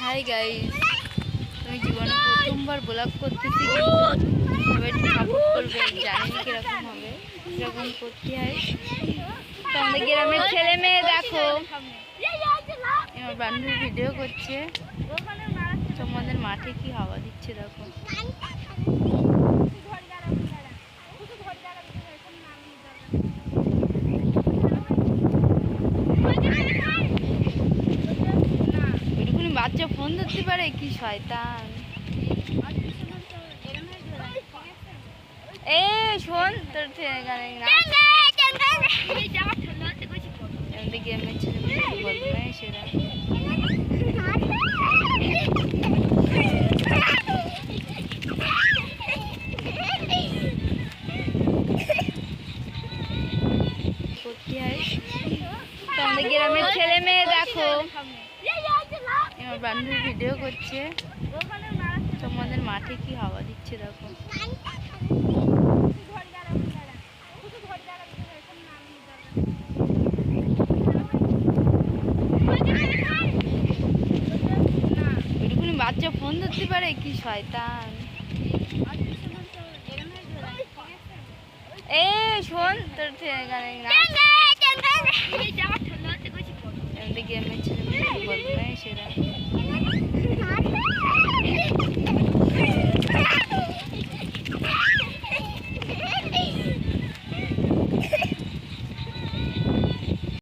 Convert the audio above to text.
Hi guys, আমি জীবনে প্রথমবার ব্লগ করতেছি, সবাই একটু সাপোর্ট করবে। জানি না কিরকম হবে, কিরকম করতে হয়। তো আমাদের গ্রামের ছেলে মেয়ে দেখো, আমার বান্ধবী ভিডিও করছে। তোমাদের মাঠে কি হাওয়া দিচ্ছে দেখো। ওইটুকুনি বাচ্চা ফোন ধরতে পারে, কি শয়তান। এ শোন তোর গানে না গেমের ছেলে বলবে সেরা। করতে হয়। তো আমাদের গ্রামের ছেলে মেয়ে দেখো, আমার বান্ধবী ভিডিও করছে। তোমাদের মাঠে কি হাওয়া দিচ্ছে দেখো। ওইটুকুনি বাচ্চা ফোন ধরতে পারে, কি শয়তান। এ শোন তোর গানে না গেমের ছেলে বলবে সেরা।